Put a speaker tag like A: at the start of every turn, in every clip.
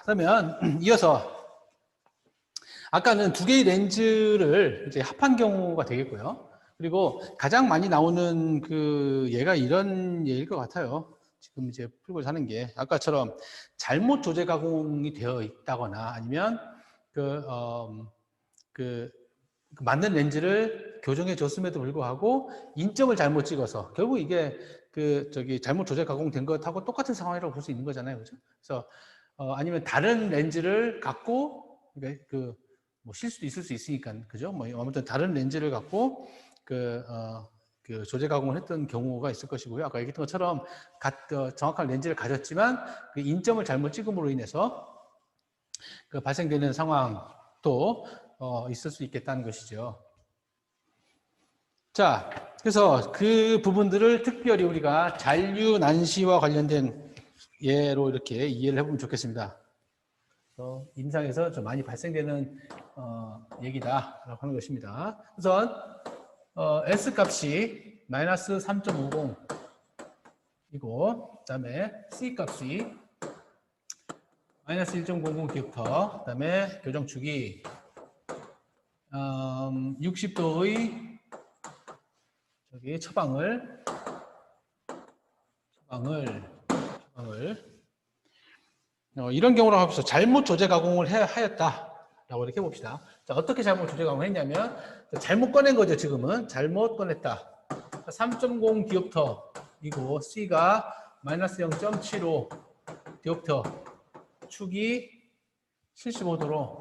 A: 그러면 이어서 아까는 두 개의 렌즈를 이제 합한 경우가 되겠고요. 그리고 가장 많이 나오는 그 예가 이런 예일 것 같아요. 지금 이제 풀고자 하는 게 아까처럼 잘못 조제 가공이 되어 있다거나 아니면 그 맞는 렌즈를 교정해 줬음에도 불구하고 인점을 잘못 찍어서 결국 이게 잘못 조제 가공된 것하고 똑같은 상황이라고 볼 수 있는 거잖아요, 그죠? 그래서 아니면 다른 렌즈를 갖고 뭐 실수도 있을 수 있으니까, 그죠? 뭐 아무튼 다른 렌즈를 갖고 그 조제 가공을 했던 경우가 있을 것이고요. 아까 얘기했던 것처럼 정확한 렌즈를 가졌지만 그 인점을 잘못 찍음으로 인해서 그 발생되는 상황도 있을 수 있겠다는 것이죠. 자, 그래서 그 부분들을 특별히 우리가 잔류난시와 관련된 예로 이렇게 이해를 해보면 좋겠습니다. 임상에서 좀 많이 발생되는 얘기다라고 하는 것입니다. 우선 S 값이 마이너스 3.50이고, 그다음에 C 값이 마이너스 1.00 기억터, 그다음에 교정축이 60도의 처방을 이런 경우라고 합시다. 잘못 조제 가공을 하였다라고 이렇게 봅시다. 자, 어떻게 잘못 조제 가공을 했냐면 잘못 꺼낸 거죠. 지금은 잘못 꺼냈다. 3.0 디옵터이고 C가 마이너스 0.75 디옵터, 축이 75도로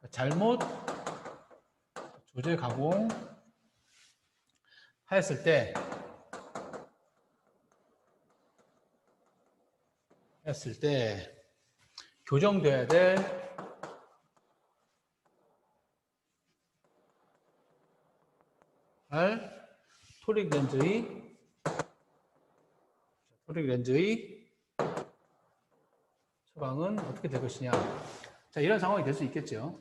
A: 잘못 조제 가공 하였을 때 교정돼야 될 토릭 렌즈의 처방은 어떻게 될 것이냐. 자, 이런 상황이 될 수 있겠죠.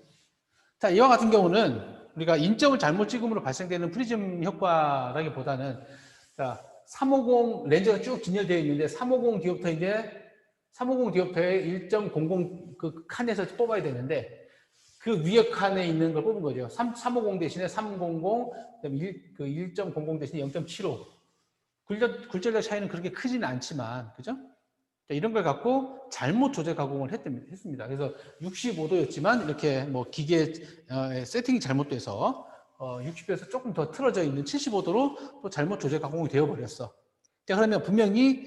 A: 자, 이와 같은 경우는 우리가 인점을 잘못 찍음으로 발생되는 프리즘 효과라기보다는, 자, 350 렌즈가 쭉 진열되어 있는데 350 디옵터인데 350 디옵터의 1.00 그 칸에서 뽑아야 되는데 그 위에 칸에 있는 걸 뽑은 거죠. 350 대신에 300, 그다음에 1.00 대신에 0.75. 굴절력 차이는 그렇게 크지는 않지만, 그죠? 이런 걸 갖고 잘못 조제 가공을 했습니다. 그래서 65도였지만 이렇게 뭐 기계 세팅이 잘못돼서 60도에서 조금 더 틀어져 있는 75도로 또 잘못 조제 가공이 되어버렸어. 자, 그러면 분명히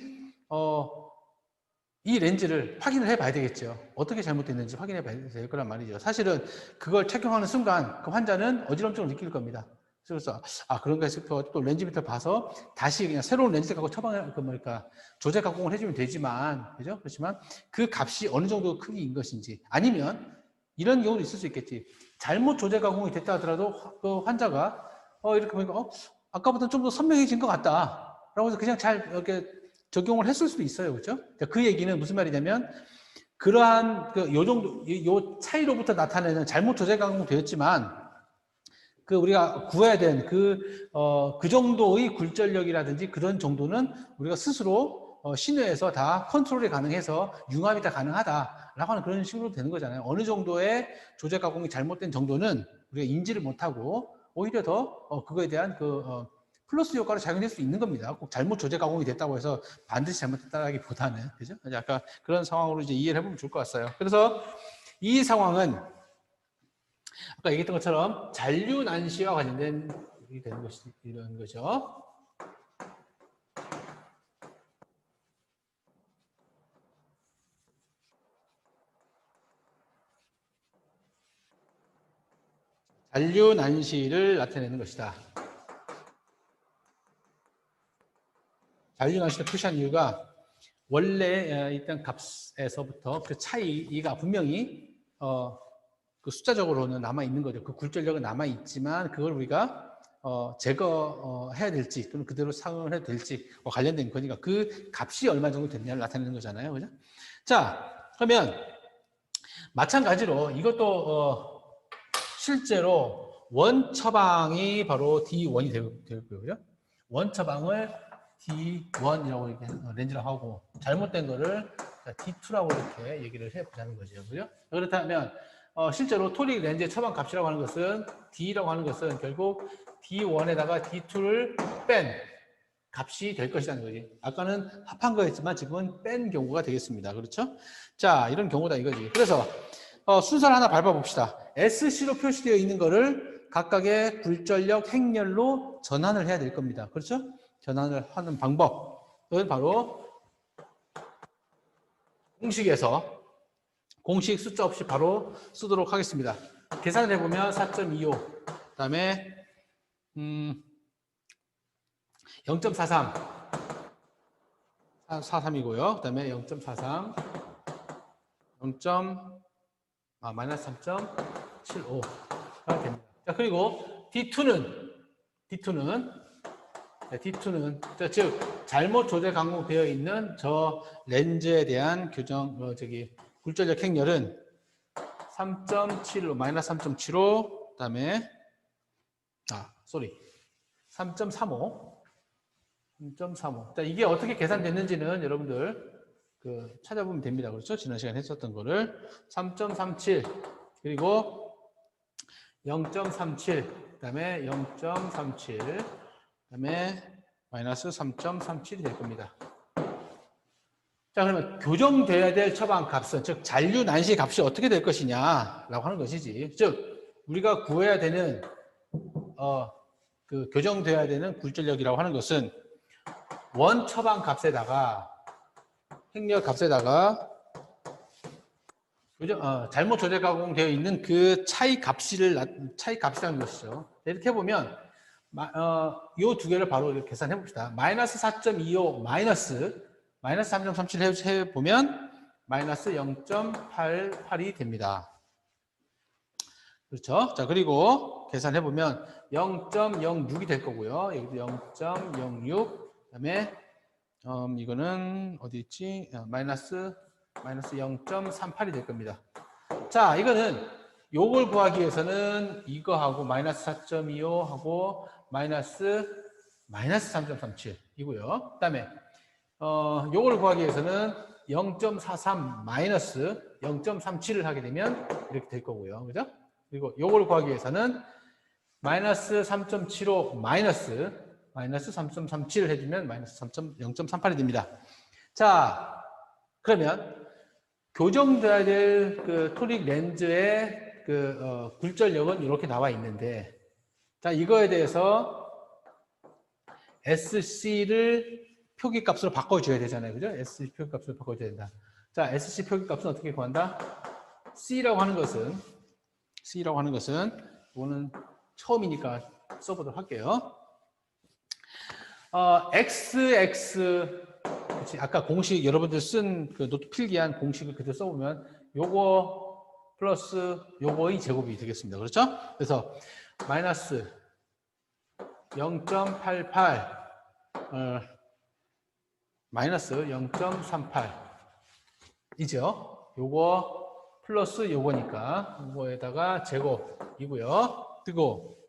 A: 이 렌즈를 확인을 해봐야 되겠죠. 어떻게 잘못됐는지 확인해봐야 될 거란 말이죠. 사실은 그걸 착용하는 순간 그 환자는 어지럼증을 느낄 겁니다. 그래서 그런가 싶어 또 렌즈 밑을 봐서 다시 그냥 새로운 렌즈 갖고 조제 가공을 해주면 되지만, 그죠? 그렇지만 그 값이 어느 정도 크기인 것인지, 아니면 이런 경우도 있을 수 있겠지. 잘못 조제 가공이 됐다 하더라도 그 환자가 이렇게 보니까 아까보다 좀 더 선명해진 것 같다라고 해서 그냥 잘 이렇게 적용을 했을 수도 있어요, 그렇죠? 그 얘기는 무슨 말이냐면 그러한 요 차이로부터 나타내는 잘못 조제 가공되었지만 우리가 구해야 된 그 정도의 굴절력이라든지 그런 정도는 우리가 스스로 신뢰해서 다 컨트롤이 가능해서 융합이 다 가능하다라고 하는 그런 식으로 되는 거잖아요. 어느 정도의 조제 가공이 잘못된 정도는 우리가 인지를 못하고 오히려 더 그거에 대한 플러스 효과로 작용될 수 있는 겁니다. 꼭 잘못 조제 가공이 됐다고 해서 반드시 잘못됐다기보다는, 그죠? 아까 그런 상황으로 이제 이해를 해보면 좋을 것 같아요. 그래서 이 상황은 아까 얘기했던 것처럼 잔류난시와 관련된 일이 되는 것이 이런 거죠. 잔류난시를 나타내는 것이다. 잔류난시를 표시한 이유가 원래 일단 값에서부터 그 차이가 분명히 그 숫자적으로는 남아 있는 거죠. 그 굴절력은 남아 있지만 그걸 우리가 제거해야 될지 또는 그대로 사용을 해야 될지 관련된 거니까 그 값이 얼마 정도 됐냐를 나타내는 거잖아요, 그죠? 자, 그러면 마찬가지로 이것도 실제로 원 처방이 바로 D1이 되고요. 원 처방을 D1이라고 이렇게 렌즈를 하고 잘못된 거를 D2라고 이렇게 얘기를 해보자는 거죠. 그죠? 그렇다면 실제로 토릭 렌즈의 처방 값이라고 하는 것은 D라고 하는 것은 결국 D1에다가 D2를 뺀 값이 될 것이라는 거지. 아까는 합한 거였지만 지금은 뺀 경우가 되겠습니다. 그렇죠? 자, 이런 경우다 이거지. 그래서 순서를 하나 밟아봅시다. SC로 표시되어 있는 거를 각각의 굴절력 행렬로 전환을 해야 될 겁니다. 그렇죠? 전환을 하는 방법은 바로 공식에서 공식 숫자 없이 바로 쓰도록 하겠습니다. 계산을 해보면 4.25, 그 다음에 0.43, 43이고요. 그 다음에 0.43, 마이너스 3.75가 됩니다. 자, 그리고 D2는 즉 잘못 조제 강구되어 있는 저 렌즈에 대한 굴절력 행렬은 3.75, 마이너스 3.75, 그다음에 3.35. 자, 이게 어떻게 계산됐는지는 여러분들 찾아보면 됩니다. 그렇죠? 지난 시간에 했었던 거를 3.37 그리고 0.37 그다음에 0.37 그다음에 마이너스 3.37이 될 겁니다. 자, 그러면 교정돼야 될 처방 값은 즉 잔류 난시 값이 어떻게 될 것이냐라고 하는 것이지. 즉 우리가 구해야 되는 교정돼야 되는 굴절력이라고 하는 것은 원 처방 값에다가 행렬 값에다가 잘못 조제 가공되어 있는 그 차이 값이라는 것이죠. 이렇게 해보면 이 두 개를 바로 이렇게 계산해 봅시다. 마이너스 4.25 마이너스 3.37 해보면 마이너스 0.88이 됩니다. 그렇죠? 자, 그리고 계산해 보면 0.06이 될 거고요. 여기도 0.06. 그다음에 이거는 어디 있지? 마이너스 0.38이 될 겁니다. 자, 이거는 요걸 구하기 위해서는 이거하고 마이너스 4.25하고 마이너스 3.37이고요. 그다음에 요걸 구하기 위해서는 0.43 마이너스 0.37을 하게 되면 이렇게 될 거고요. 그죠? 그리고 요걸 구하기 위해서는 마이너스 3.75 마이너스 3.37을 해주면 마이너스 0.38이 됩니다. 자, 그러면 교정돼야 될 그 토릭 렌즈의 굴절력은 이렇게 나와 있는데, 자, 이거에 대해서 SC를 표기값으로 바꿔줘야 되잖아요. 그죠? SC 표기값으로 바꿔줘야 된다. 자, SC 표기값은 어떻게 구한다? C라고 하는 것은 이거는 처음이니까 써보도록 할게요. XX, 그치, 아까 공식 여러분들 쓴 그 노트 필기한 공식을 그대로 써보면 요거 플러스 요거의 제곱이 되겠습니다. 그렇죠? 그래서 마이너스 0.88 마이너스 0.38이죠. 요거 플러스 요거니까 요거에다가 제곱이고요. 그리고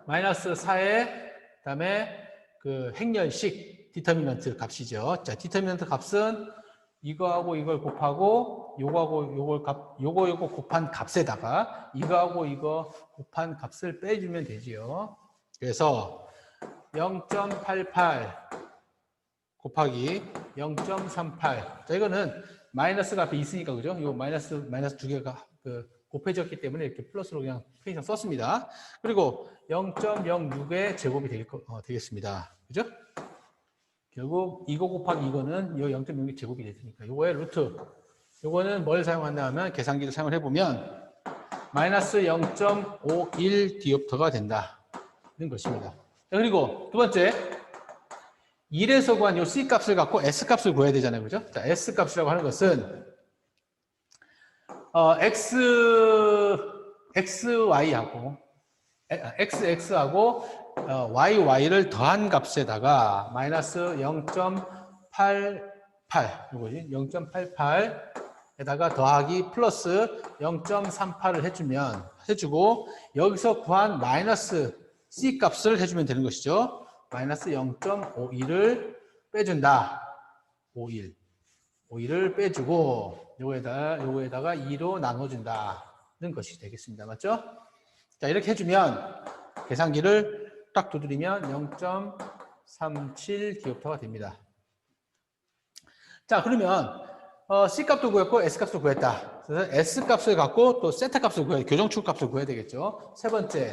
A: 마이너스 4에 그다음에 그 행렬식 디터미넌트 값이죠. 자, 디터미넌트 값은 이거하고 이걸 곱하고 요거 곱한 값에다가 이거하고 이거 곱한 값을 빼주면 되지요. 그래서 0.88 곱하기 0.38. 자, 이거는 마이너스가 앞에 있으니까, 그죠? 이 마이너스 두 개가 곱해졌기 때문에 이렇게 플러스로 그냥 표시상 썼습니다. 그리고 0.06의 제곱이 되겠습니다. 그죠? 결국 이거 곱하기 이거는 이 0.06의 제곱이 되니까 이거의 루트. 이거는 뭘 사용한다 하면 계산기를 사용을 해보면 마이너스 0.51 디옵터가 된다는 것입니다. 자, 그리고 두 번째, 1에서 구한 이 C 값을 갖고 S 값을 구해야 되잖아요. 그죠? 자, S 값이라고 하는 것은 XY하고 YY를 더한 값에다가 마이너스 0.88 이거지. 0.88에다가 더하기 플러스 0.38을 해주고 여기서 구한 마이너스 C 값을 해주면 되는 것이죠. 마이너스 0.51을 빼준다. 51을 빼주고 요거에다가 2로 나눠준다는 것이 되겠습니다. 맞죠? 자, 이렇게 해주면 계산기를 딱 두드리면 0.37 디옵터가 됩니다. 자, 그러면 C 값도 구했고 S 값도 구했다. 그래서 S 값을 갖고 또 세타 값을 구해야, 교정축 값을 구해야 되겠죠. 세 번째,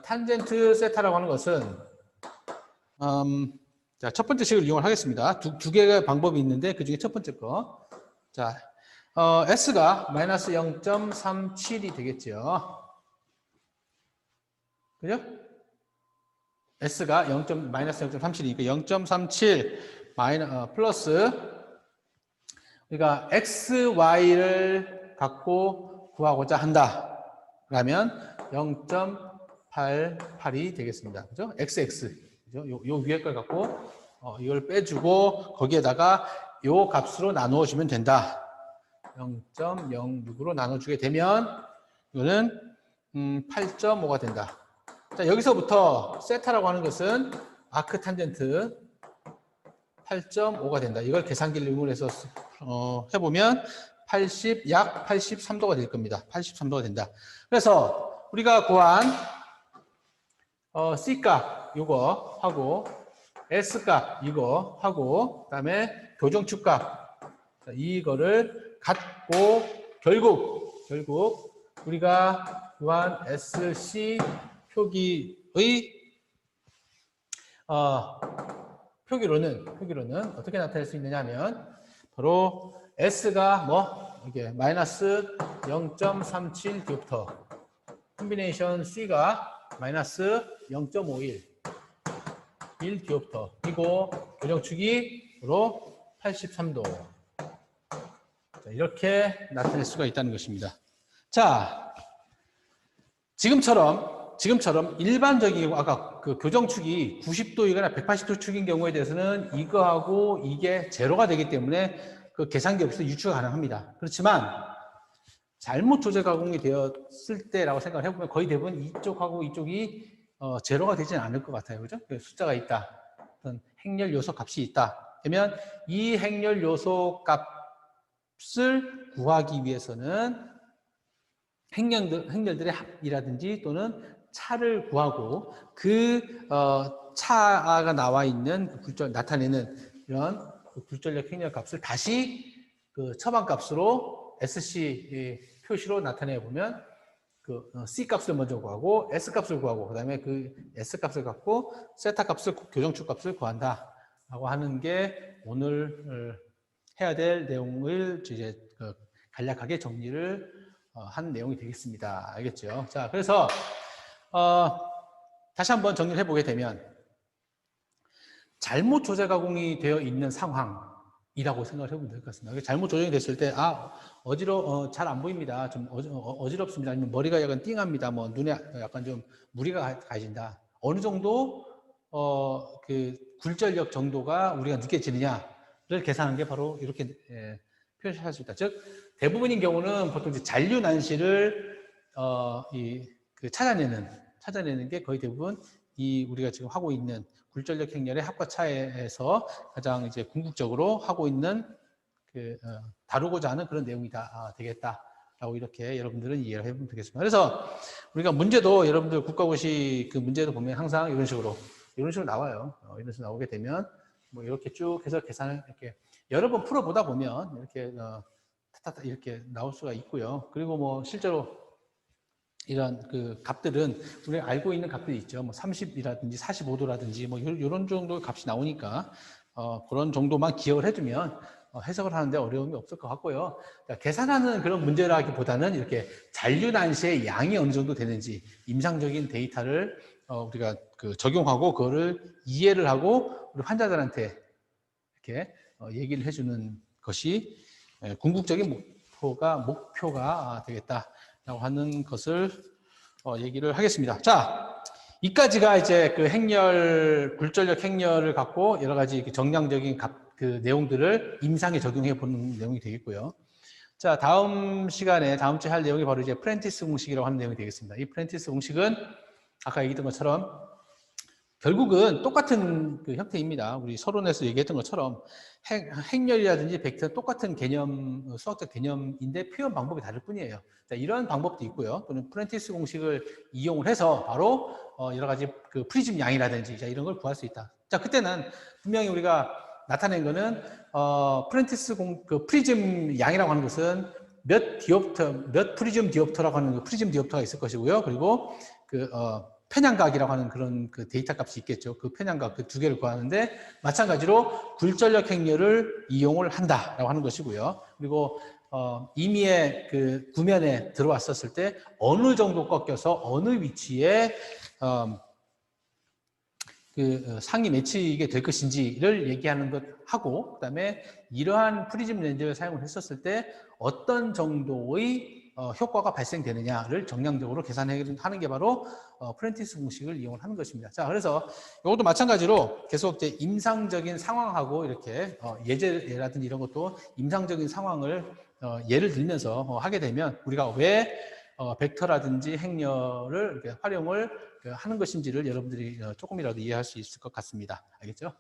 A: 탄젠트 세타라고 하는 것은 자, 첫 번째 식을 이용을 하겠습니다. 두 개의 방법이 있는데 그 중에 첫 번째 거. 자, S가 마이너스 0.37이 되겠죠. 그죠? S가 마이너스 0.37이니까 0.37 플러스 우리가 XY를 갖고 구하고자 한다. 라면 0.88이 되겠습니다. 그죠? XX. 그죠? 요 위에 걸 갖고 이걸 빼주고 거기에다가 요 값으로 나누어 주면 된다. 0.06으로 나눠주게 되면 이거는 8.5가 된다. 자, 여기서부터 세타라고 하는 것은 아크 탄젠트 8.5가 된다. 이걸 계산기를 이용해서 해보면 약 83도가 될 겁니다. 83도가 된다. 그래서 우리가 구한 C 값 이거 하고 S 값 이거 하고 그다음에 교정축 값 이거를 갖고 결국 우리가 구한 SC 표기의 표기로는 어떻게 나타낼 수 있느냐 하면 바로 S가 이게 마이너스 0.37 디옵터 콤비네이션 C가 마이너스 0.51 1 디옵터 이고 교정축이 바로 83도 자, 이렇게 나타낼 수가 있다는 것입니다. 자, 지금처럼 일반적이고 아까 그 교정축이 90도이거나 180도 축인 경우에 대해서는 이거하고 이게 제로가 되기 때문에 그 계산기 없이도 유추가 가능합니다. 그렇지만 잘못 조제 가공이 되었을 때라고 생각을 해보면 거의 대부분 이쪽하고 이쪽이 제로가 되지는 않을 것 같아요. 그죠? 숫자가 있다. 어떤 행렬 요소 값이 있다. 그러면 이 행렬 요소 값을 구하기 위해서는 행렬들의 합이라든지 또는 차를 구하고 그 차가 나와 있는 나타내는 이런 굴절력 행렬 값을 다시 그 처방 값으로 SC 표시로 나타내 보면 그 C 값을 먼저 구하고 S 값을 구하고 그다음에 그 S 값을 갖고 세타 값을 교정축 값을 구한다라고 하는 게 오늘 해야 될 내용을 이제 간략하게 정리를 한 내용이 되겠습니다. 알겠죠? 자, 그래서 다시 한번 정리를 해보게 되면 잘못 조제 가공이 되어 있는 상황이라고 생각을 해보면 될 것 같습니다. 잘못 조정이 됐을 때 잘 안 보입니다. 좀 어지럽습니다. 아니면 머리가 약간 띵합니다. 뭐 눈에 약간 좀 무리가 가해진다. 어느 정도 그 굴절력 정도가 우리가 느껴지느냐를 계산한 게 바로 이렇게 표시할 수 있다. 즉 대부분인 경우는 보통 이제 잔류 난시를 찾아내는 게 거의 대부분 우리가 지금 하고 있는 굴절력 행렬의 합과 차에서 가장 이제 궁극적으로 하고 있는 다루고자 하는 그런 내용이 되겠다라고 이렇게 여러분들은 이해를 해보면 되겠습니다. 그래서 우리가 문제도 여러분들 국가고시 그 문제도 보면 항상 이런 식으로 나와요. 이런 식으로 나오게 되면 뭐 이렇게 쭉 해서 계산을 이렇게 여러 번 풀어보다 보면 이렇게 이렇게 나올 수가 있고요. 그리고 뭐 실제로 이런 그 값들은 우리가 알고 있는 값들이 있죠. 뭐 30이라든지 45도라든지 뭐 이런 정도의 값이 나오니까 그런 정도만 기억을 해두면 해석을 하는데 어려움이 없을 것 같고요. 그러니까 계산하는 그런 문제라기보다는 이렇게 잔류 난시의 양이 어느 정도 되는지 임상적인 데이터를 우리가 적용하고 그거를 이해를 하고 우리 환자들한테 이렇게 얘기를 해주는 것이 궁극적인 목표가 되겠다라고 하는 것을 얘기를 하겠습니다. 자, 이까지가 이제 그 굴절력 행렬을 갖고 여러 가지 정량적인 그 내용들을 임상에 적용해 보는 내용이 되겠고요. 자, 다음 시간에 다음 주에 할 내용이 바로 이제 프렌티스 공식이라고 하는 내용이 되겠습니다. 이 프렌티스 공식은 아까 얘기했던 것처럼 결국은 똑같은 그 형태입니다. 우리 서론에서 얘기했던 것처럼 행렬이라든지 벡터 똑같은 개념, 수학적 개념인데 표현 방법이 다를 뿐이에요. 자, 이런 방법도 있고요. 또는 프렌티스 공식을 이용을 해서 바로 여러 가지 그 프리즘 양이라든지 자, 이런 걸 구할 수 있다. 자, 그때는 분명히 우리가 나타낸 거는 그 프리즘 양이라고 하는 것은 몇 프리즘 디옵터라고 하는 그 프리즘 디옵터가 있을 것이고요. 그리고 그 편향각이라고 하는 그런 그 데이터 값이 있겠죠. 그 편향각 그 두 개를 구하는데 마찬가지로 굴절력 행렬을 이용을 한다라고 하는 것이고요. 그리고 임의의 그 구면에 들어왔었을 때 어느 정도 꺾여서 어느 위치에 그 상이 맺히게 될 것인지를 얘기하는 것하고 그다음에 이러한 프리즘 렌즈를 사용을 했었을 때 어떤 정도의 효과가 발생되느냐를 정량적으로 계산하는 게 바로 프렌티스 공식을 이용을 하는 것입니다. 자, 그래서 이것도 마찬가지로 계속 이제 임상적인 상황하고 이렇게 예제라든지 이런 것도 임상적인 상황을 예를 들면서 하게 되면 우리가 왜 벡터라든지 행렬을 이렇게 활용을 하는 것인지를 여러분들이 조금이라도 이해할 수 있을 것 같습니다. 알겠죠?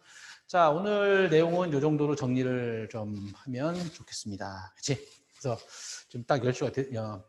A: 자, 오늘 내용은 이 정도로 정리를 좀 하면 좋겠습니다. 그치? 그래서 지금 딱 10시가